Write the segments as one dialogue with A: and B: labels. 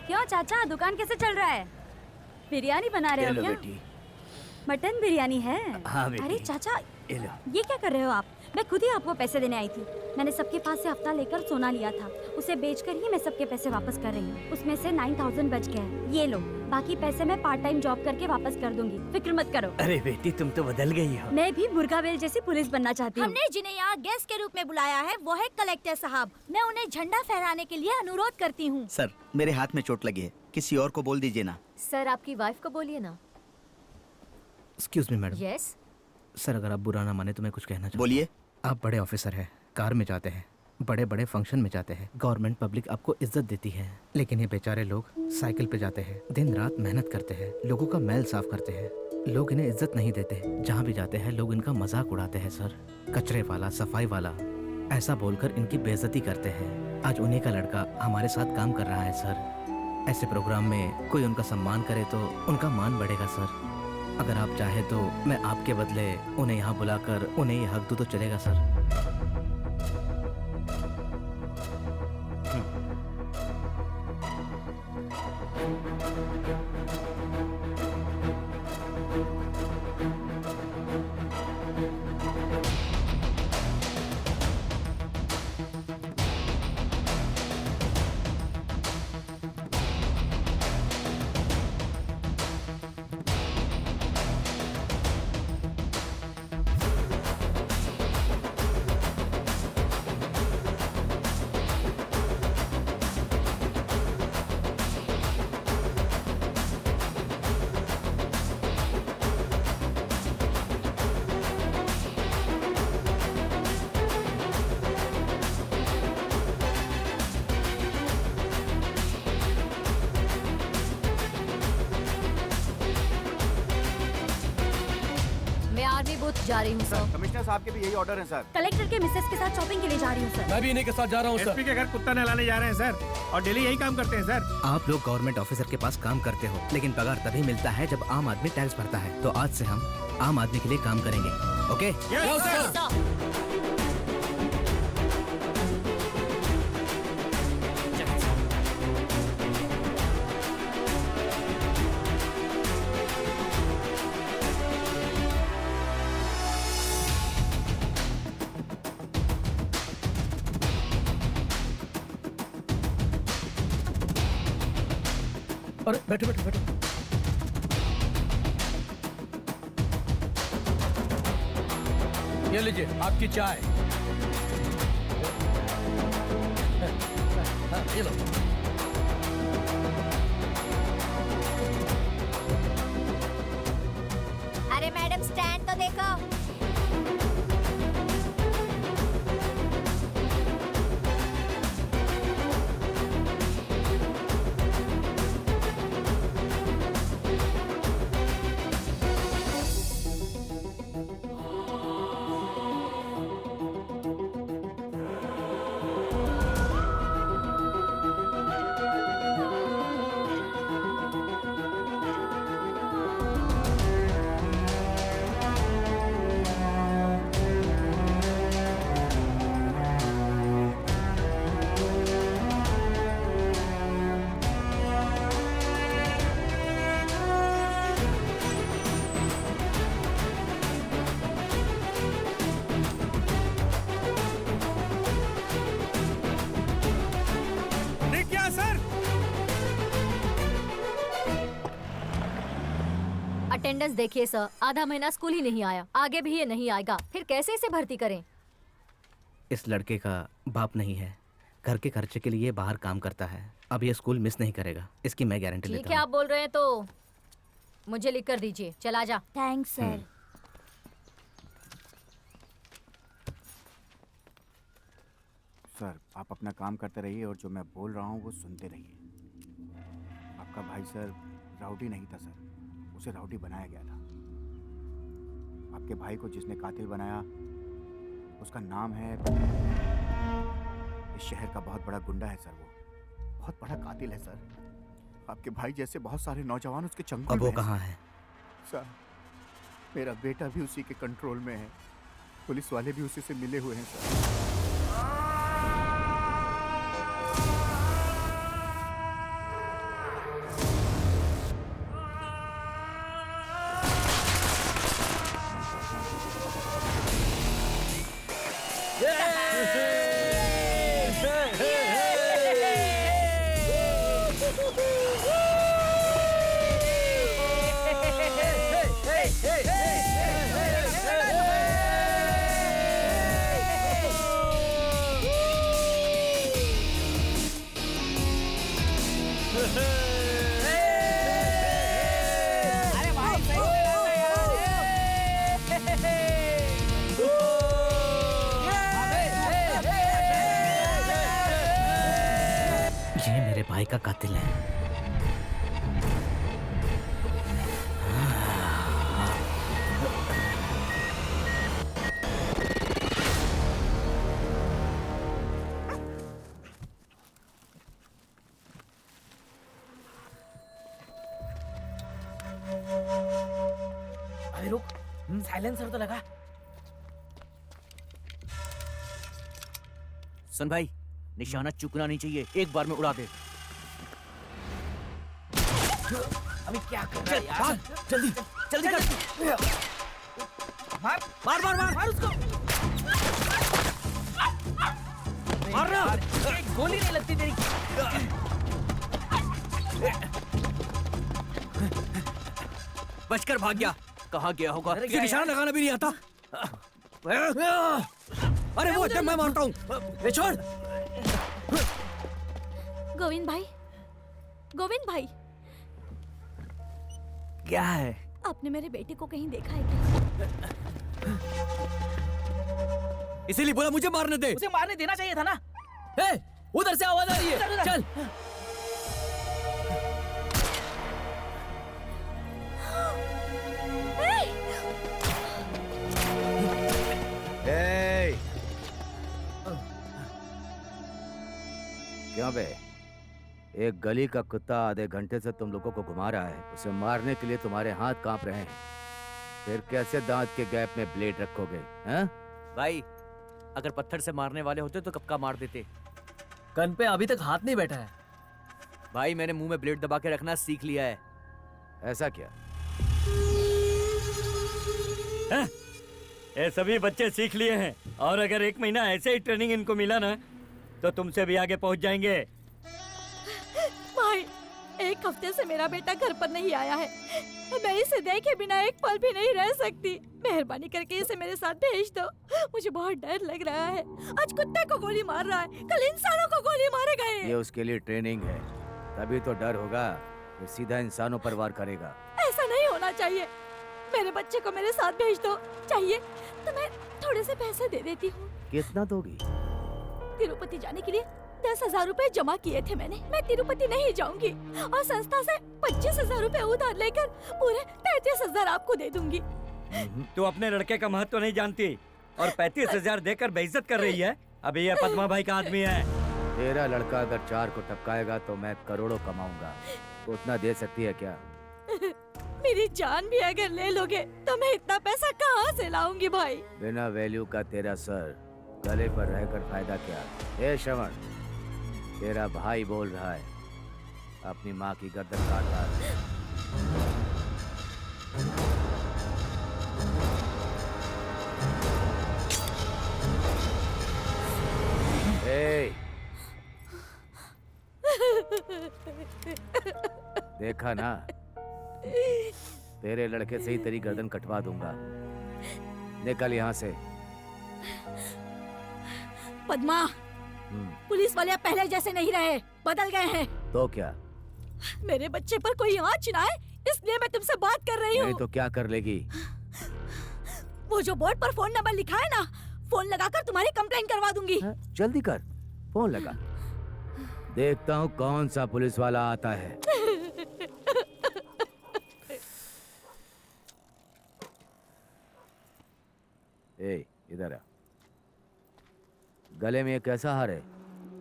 A: क्यों चाचा, दुकान कैसे चल रहा है? बिरयानी बना रहे हो क्या?
B: बेटी।
A: मटन बिरयानी है?
B: हाँ बेटी।
A: अरे चाचा,
B: ये लो।
A: ये क्या कर रहे हो आप? मैं खुद ही आपको पैसे देने आई थी। मैंने सबके पास से हफ्ता लेकर सोना लिया था, उसे बेचकर ही मैं सबके पैसे वापस कर रही हूँ। उसमें से 9000 बच गए हैं। ये लो, बाकी पैसे मैं पार्ट टाइम जॉब करके वापस कर दूंगी, फिक्र मत करो।
B: अरे बेटी, तुम तो बदल गई हो।
A: मैं भी मुर्गावेल जैसी पुलिस बनना चाहती हूँ।
C: हमने जिन्हें यहाँ गेस्ट के रूप में बुलाया है वो है कलेक्टर साहब। मैं उन्हें झंडा फहराने के लिए अनुरोध करती हूँ।
D: सर, मेरे हाथ में चोट लगी है, किसी और को बोल दीजिए ना।
E: सर, आपकी वाइफ को बोलिए ना।
F: Excuse me madam.
E: Yes.
F: Sir, अगर आप बुरा ना माने तो मैं कुछ कहना चाहूँ।
D: बोलिए।
F: आप बड़े ऑफिसर हैं, कार में जाते हैं, बड़े बड़े फंक्शन में जाते हैं, गवर्नमेंट पब्लिक आपको इज्जत देती है, लेकिन ये बेचारे लोग साइकिल पे जाते हैं, दिन रात मेहनत करते हैं, लोगों का मैल साफ करते हैं, लोग इन्हें इज्जत नहीं देते। जहाँ भी जाते हैं लोग इनका मजाक उड़ाते हैं सर। कचरे वाला, सफाई वाला, ऐसा बोलकर इनकी बेइज्जती करते हैं। आज उन्हीं का लड़का हमारे साथ काम कर रहा है सर। ऐसे प्रोग्राम में कोई उनका सम्मान करे तो उनका मान बढ़ेगा सर। अगर आप चाहे तो मैं आपके बदले उन्हें यहाँ बुलाकर उन्हें ये हक दूँ तो चलेगा सर।
E: जा रही हूँ सर।
D: कमिश्नर साहब के भी यही ऑर्डर है सर।
A: कलेक्टर के मिसेस के साथ शॉपिंग के लिए जा रही हूँ सर।
G: मैं भी इन्हीं के साथ जा रहा हूँ सर।
H: एसपी के घर कुत्ता नहलाने जा रहे हैं सर, और डेली यही काम करते हैं सर।
F: आप लोग गवर्नमेंट ऑफिसर के पास काम करते हो, लेकिन पगार तभी मिलता है जब आम आदमी टैक्स भरता है। तो आज से हम आम आदमी के लिए काम करेंगे। ओके?
H: Yes sir.
G: अरे बैठो बैठो बैठो। ये लीजिए आपकी चाय। हाँ, ये लो।
C: अरे मैडम, स्टैंड तो देखो।
E: अटेंडेंस देखिए सर, आधा महीना स्कूल ही नहीं आया, आगे भी ये नहीं आएगा, फिर कैसे इसे भर्ती करें?
F: इस लड़के का बाप नहीं है, घर के खर्चे के लिए बाहर काम करता है। अब ये स्कूल मिस नहीं करेगा, इसकी मैं गारंटी लेता हूँ।
E: ठीक है, आप बोल रहे हैं तो मुझे लिख कर दीजिए। चला जा।
C: Thanks sir.
D: सर, आप अपना काम करते रहिए और जो मैं बोल रहा हूँ वो सुनते रहिए। आपका भाई सर राउडी नहीं था सर, उसे राउडी बनाया गया था। आपके भाई को जिसने कातिल बनाया उसका नाम है, इस शहर का बहुत बड़ा गुंडा है सर, वो बहुत बड़ा कातिल है सर। आपके भाई जैसे बहुत सारे नौजवान उसके चंगुल
F: अब वो
D: में हैं।
F: कहाँ है?
D: सर, मेरा बेटा भी उसी के कंट्रोल में है, पुलिस वाले भी उसी से मिले हुए हैं सर।
F: ये मेरे भाई का कातिल है।
B: अरे रुक, साइलेंसर तो लगा।
I: सुन भाई, निशाना चुकना नहीं चाहिए, एक बार में उड़ा दे।
B: अभी क्या कर रहा है यार? जल्दी जल्दी कर। मार मार मार मार, मार उसको। मार ना, एक गोली नहीं लगती तेरी।
I: बचकर भाग गया। कहाँ गया होगा?
G: ये निशाना लगाना भी नहीं आता। अरे वो अटैक मैं मारता हूँ। ये छोड़।
C: गोविंद भाई, गोविंद भाई,
I: क्या है?
C: आपने मेरे बेटे को कहीं देखा है क्या?
G: इसीलिए बोला मुझे मारने दे।
B: उसे मारने देना चाहिए था ना।
G: ए, उधर से आवाज आ रही है। चल।
D: क्यों बे? एक गली का कुत्ता आधे घंटे से तुम लोगों को घुमा रहा है। उसे मारने के लिए तुम्हारे हाथ कांप रहे हैं। फिर कैसे दांत के गैप में ब्लेड रखोगे? हैं?
I: भाई, अगर पत्थर से मारने वाले होते तो कब का मार देते।
B: गन पे अभी तक हाथ नहीं बैठा है।
I: भाई, मैंने मुंह में ब्लेड दबा के रखना सीख लिया है।
D: ऐसा क्या?
J: ये सभी बच्चे सीख लिए हैं, और अगर 1 महीना ऐसे ही ट्रेनिंग इनको मिला ना, तो तुमसे भी आगे पहुंच जाएंगे।
C: भाई, 1 हफ्ते से मेरा बेटा घर पर नहीं आया है। मैं इसे देखे बिना एक पल भी नहीं रह सकती। मेहरबानी करके इसे मेरे साथ भेज दो। मुझे बहुत डर लग रहा है। आज कुत्ते को गोली मार रहा है, कल इंसानों को गोली मारेगा
D: ये उसके लिए ट्रेनिंग है, तभी तो डर होगा। ये सीधा इंसानों पर वार करेगा।
C: ऐसा नहीं होना चाहिए। मेरे बच्चे को मेरे साथ भेज दो। चाहिए तो मैं थोड़े से पैसे दे देती हूँ।
D: कितना दोगी?
C: तिरुपति जाने के लिए 10,000 रुपए जमा किए थे मैंने। मैं तिरुपति नहीं जाऊंगी और संस्था से 25,000 रुपए उधार लेकर पूरे 33,000 आपको दे दूंगी।
J: तू अपने लड़के का महत्व नहीं जानती और 35,000 देकर बेइज्जत कर रही है। अभी ये पद्मा भाई का आदमी है।
D: तेरा लड़का अगर 4 को टपकाएगा तो मैं करोड़ों कमाऊंगा। उतना दे सकती है क्या?
C: मेरी जान भी अगर ले लोगे तो मैं इतना पैसा कहाँ से लाऊंगी भाई?
D: बिना वैल्यू का तेरा सर गले पर रहकर फायदा क्या? ए श्रवण, तेरा भाई बोल रहा है। अपनी माँ की गर्दन काट रहा है। ए, देखा ना, तेरे लड़के से ही तेरी गर्दन कटवा दूंगा। निकल यहाँ से।
C: पद्मा, पुलिस वाले अब पहले जैसे नहीं रहे, बदल गए हैं।
D: तो क्या?
C: मेरे बच्चे पर कोई आँच ना आए, इसलिए मैं तुमसे बात कर रही
D: नहीं
C: हूँ।
D: तो क्या कर लेगी?
C: वो जो बोर्ड पर फोन नंबर लिखा है ना, फोन लगाकर तुम्हारी कंप्लेन करवा दूंगी।
D: जल्दी कर, फोन लगा। देखता हूँ कौन सा पुलिस वाला आता है। ए, इधर आ। गले में ये कैसा हार है?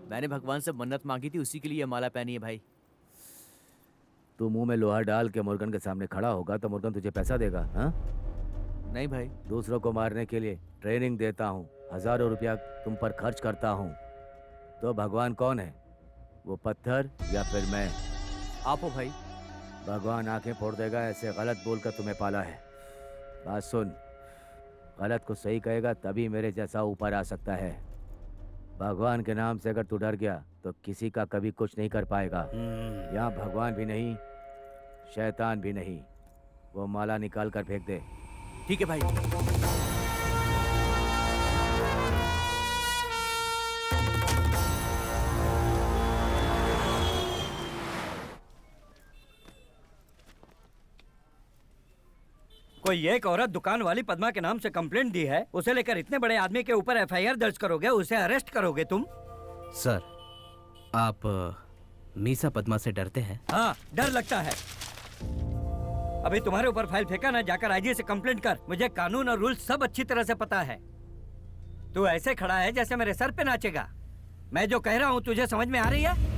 I: मैंने भगवान से मन्नत मांगी थी, उसी के लिए ये माला पहनी है भाई।
D: तू मुंह में लोहा डाल के मुर्गन के सामने खड़ा होगा तो मुर्गन तुझे पैसा देगा? हाँ?
I: नहीं भाई।
D: दूसरों को मारने के लिए ट्रेनिंग देता हूँ, हजारों रुपया तुम पर खर्च करता हूँ, तो भगवान कौन है? वो पत्थर या फिर मैं?
I: आप हो भाई।
D: भगवान आंखें फोड़ देगा ऐसे गलत बोलकर तुम्हें पाला है। बात सुन, गलत को सही कहेगा तभी मेरे जैसा ऊपर आ सकता है।
K: भगवान के नाम से अगर तू डर गया तो किसी का कभी कुछ नहीं कर पाएगा। यहाँ भगवान भी नहीं, शैतान भी नहीं। वो माला निकाल कर फेंक दे।
I: ठीक है भाई।
J: कोई एक औरत दुकान वाली पद्मा के नाम से कंप्लेंट दी है, उसे लेकर इतने बड़े आदमी के ऊपर एफआईआर दर्ज करोगे, उसे अरेस्ट करोगे तुम?
F: सर, आप मीसा पद्मा से डरते हैं?
J: हाँ, डर लगता है। अभी तुम्हारे ऊपर फाइल फेंका ना, जाकर आईजी से कंप्लेंट कर। मुझे कानून और रूल्स सब अच्छी तरह से पता है। तू ऐसे खड़ा है जैसे मेरे सर पे नाचेगा। मैं जो कह रहा हूँ तुझे समझ में आ रही है?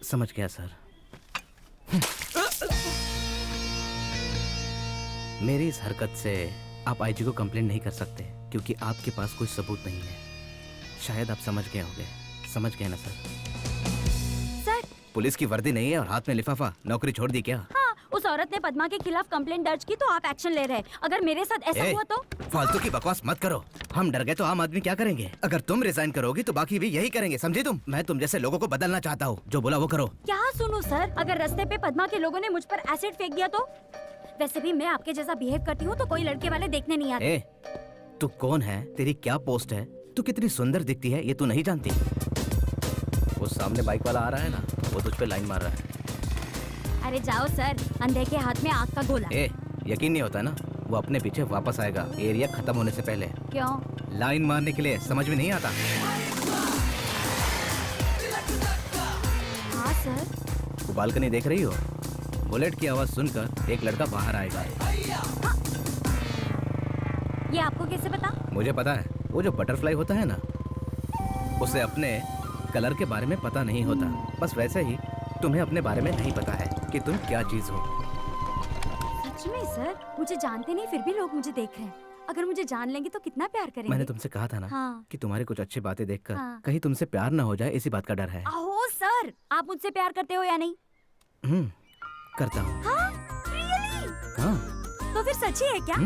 F: समझ गया सर। मेरी इस हरकत से आप आईजी को कंप्लेंट नहीं कर सकते क्योंकि आपके पास कोई सबूत नहीं है। शायद आप समझ गए होंगे। समझ गए ना सर?
A: सर,
F: पुलिस की वर्दी नहीं है और हाथ में लिफाफा। नौकरी छोड़ दी क्या?
A: हाँ, उस औरत ने पद्मा के खिलाफ कंप्लेंट दर्ज की तो आप एक्शन ले रहे हैं। अगर मेरे साथ ऐसा हुआ तो?
F: फालतू की बकवास मत करो। हम डर गए तो आम आदमी क्या करेंगे? अगर तुम रिजाइन करोगी तो बाकी भी यही करेंगे, समझे तुम? मैं तुम जैसे लोगों को बदलना चाहता हूँ। जो बोला वो करो।
A: क्या सुनूं सर? अगर रास्ते पे पद्मा के लोगों ने मुझ पर एसिड फेंक दिया तो? वैसे भी मैं आपके जैसा बिहेव करती हूँ तो कोई लड़के वाले देखने नहीं आते।
F: तू कौन है? तेरी क्या पोस्ट है? तू कितनी सुंदर दिखती है ये तू नहीं जानती? वो सामने बाइक वाला आ रहा है ना, वो तुझ पे लाइन मार रहा है।
A: अरे जाओ सर, अंधे के हाथ में आग का गोला।
F: यकीन नहीं होता ना? वो अपने पीछे वापस आएगा एरिया खत्म होने से पहले।
A: क्यों?
F: लाइन मारने के लिए। समझ में नहीं आता?
A: हाँ सर।
F: वो बालकनी देख रही हो? बुलेट की आवाज सुनकर एक लड़का बाहर आएगा।
A: हाँ। ये आपको कैसे पता?
F: मुझे पता है। वो जो बटरफ्लाई होता है ना, उसे अपने कलर के बारे में पता नहीं होता। बस वैसे ही तुम्हें अपने बारे में नहीं पता है कि तुम क्या चीज हो।
A: सच में सर, मुझे जानते नहीं फिर भी लोग मुझे देख रहे हैं। अगर मुझे जान लेंगे तो कितना प्यार करेंगे।
F: मैंने तुमसे कहा था ना
A: हाँ।
F: कि तुम्हारी कुछ अच्छी बातें देखकर
A: हाँ।
F: कहीं तुमसे प्यार ना हो जाए, इसी बात का डर है।
A: ओह सर, आप मुझसे प्यार करते हो या नहीं?
F: करता हूँ।
A: हाँ? Really?
F: हाँ।
A: तो फिर सच ही है क्या?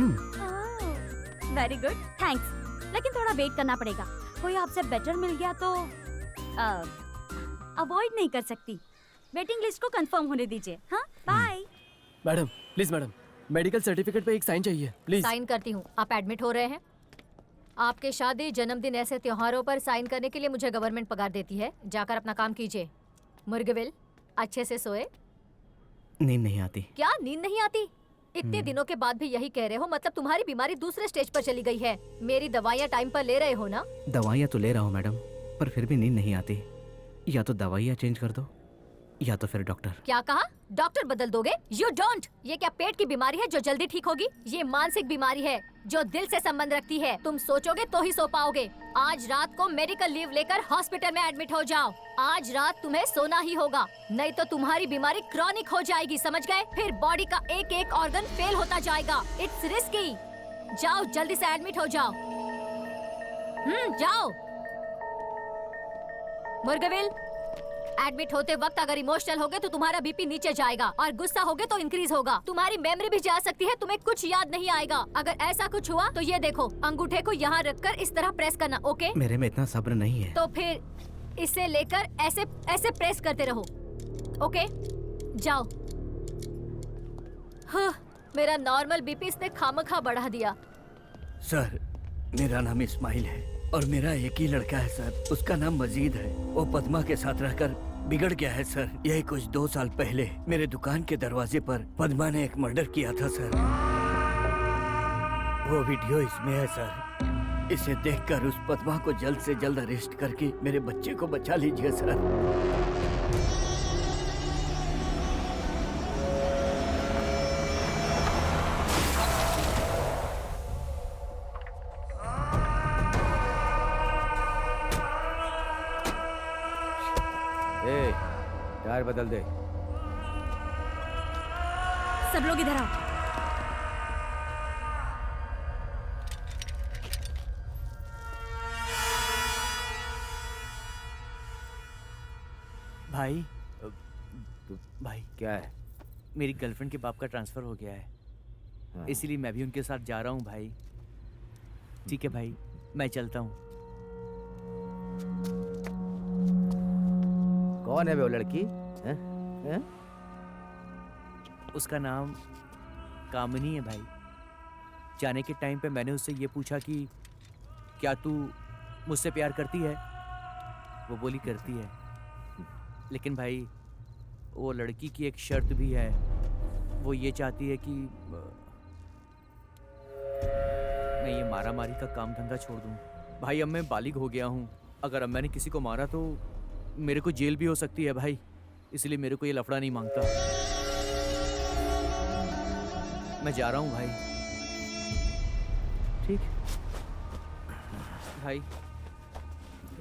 A: Very good, thanks. लेकिन थोड़ा वेट करना पड़ेगा। कोई आपसे बेटर मिल गया तो अवॉइड नहीं कर सकती। वेटिंग लिस्ट को कंफर्म होने दीजिए। हाँ, bye.
G: Madam please, madam medical certificate पे एक साइन चाहिए प्लीज।
E: साइन करती हूँ। आप एडमिट हो रहे हैं? आपके शादी, जन्मदिन ऐसे त्योहारों पर साइन करने के लिए मुझे गवर्नमेंट पगार देती है। जाकर अपना काम कीजिए। मुर्गविल, अच्छे से सोए?
F: नींद नहीं आती।
E: क्या नींद नहीं आती? इतने दिनों के बाद भी यही कह रहे हो? मतलब तुम्हारी बीमारी दूसरे स्टेज पर चली गई है। मेरी दवाइयाँ टाइम पर ले रहे हो ना?
F: दवाइयाँ तो ले रहा हूँ मैडम, पर फिर भी नींद नहीं आती। या तो दवाइयाँ चेंज कर दो या तो फिर डॉक्टर।
E: क्या कहा? डॉक्टर बदल दोगे? You don't. ये क्या पेट की बीमारी है जो जल्दी ठीक होगी? ये मानसिक बीमारी है जो दिल से संबंध रखती है। तुम सोचोगे तो ही सो पाओगे। आज रात को मेडिकल लीव लेकर हॉस्पिटल में एडमिट हो जाओ। आज रात तुम्हें सोना ही होगा, नहीं तो तुम्हारी बीमारी क्रॉनिक हो जाएगी, समझ गए? फिर बॉडी का एक एक ऑर्गन फेल होता जाएगा। It's risky. जाओ, जल्दी से एडमिट हो जाओ। जाओ। मुर्गविल, एडमिट होते वक्त अगर इमोशनल होगे तो तुम्हारा बीपी नीचे जाएगा और गुस्सा होगे तो इंक्रीज होगा। तुम्हारी मेमोरी भी जा सकती है, तुम्हें कुछ याद नहीं आएगा। अगर ऐसा कुछ हुआ तो ये देखो, अंगूठे को यहाँ रखकर इस तरह प्रेस करना, ओके?
F: मेरे में इतना सब्र नहीं है।
E: तो फिर इसे लेकर ऐसे ऐसे प्रेस करते रहो, ओके? जाओ। मेरा नॉर्मल बीपी इसने खामखा बढ़ा दिया।
J: सर, मेरा नाम इस्माइल है और मेरा एक ही लड़का है सर, उसका नाम मजीद है। वो पद्मा के साथ रहकर बिगड़ गया है सर। यही कुछ 2 साल पहले मेरे दुकान के दरवाजे पर पद्मा ने एक मर्डर किया था सर। वो वीडियो इसमें है सर। इसे देखकर उस पद्मा को जल्द से जल्द अरेस्ट करके मेरे बच्चे को बचा लीजिए सर।
K: टायर बदल दे।
A: सब लोग इधर आओ।
I: भाई, भाई
K: क्या है?
I: मेरी गर्लफ्रेंड के बाप का ट्रांसफर हो गया है,
K: हाँ।
I: इसीलिए मैं भी उनके साथ जा रहा हूँ भाई। ठीक है भाई, मैं चलता हूँ।
K: कौन है वो लड़की? हैं? हैं?
I: उसका नाम कामिनी है भाई। जाने के टाइम पे मैंने उससे ये पूछा कि क्या तू मुझसे प्यार करती है? वो बोली करती है। लेकिन भाई वो लड़की की एक शर्त भी है। वो ये चाहती है कि मैं ये मारा मारी का काम धंधा छोड़ दूं। भाई अब मैं बालिग हो गया हूँ, अगर अब मैंने किसी को मारा तो मेरे को जेल भी हो सकती है भाई, इसलिए मेरे को ये लफड़ा नहीं मांगता। मैं जा रहा हूँ भाई।
K: ठीक
I: भाई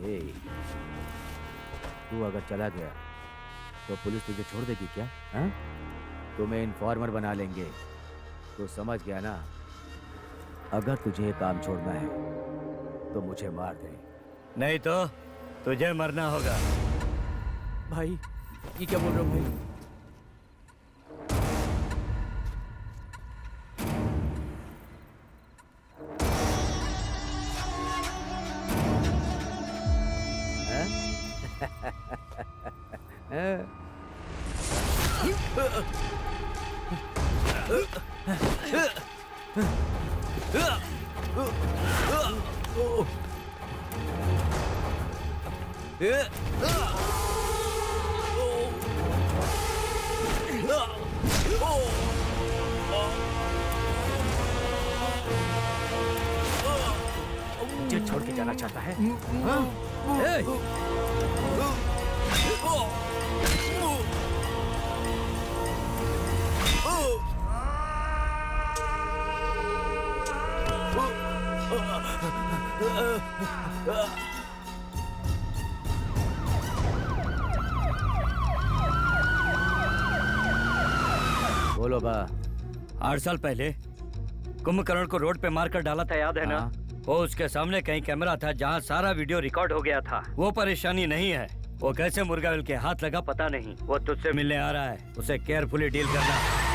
K: ए, तू अगर चला गया तो पुलिस तुझे छोड़ देगी क्या? हाँ? तुम्हें इन्फॉर्मर बना लेंगे। तो समझ गया ना? अगर तुझे ये काम छोड़ना है तो मुझे मार दे,
J: नहीं तो तुझे मरना होगा।
I: भाई ये क्या बोल रहे हो भाई?
K: मुझे छोड़ के जाना चाहता है? हाँ? बोलो बा।
J: 8 साल पहले कुंभकर्ण को रोड पे मारकर डाला था, याद है ना?
K: हाँ।
J: वो उसके सामने कहीं कैमरा था जहाँ सारा वीडियो रिकॉर्ड हो गया था। वो परेशानी नहीं है, वो कैसे मुर्गाविल के हाथ लगा पता नहीं। वो तुझसे मिलने आ रहा है, उसे केयरफुली डील करना।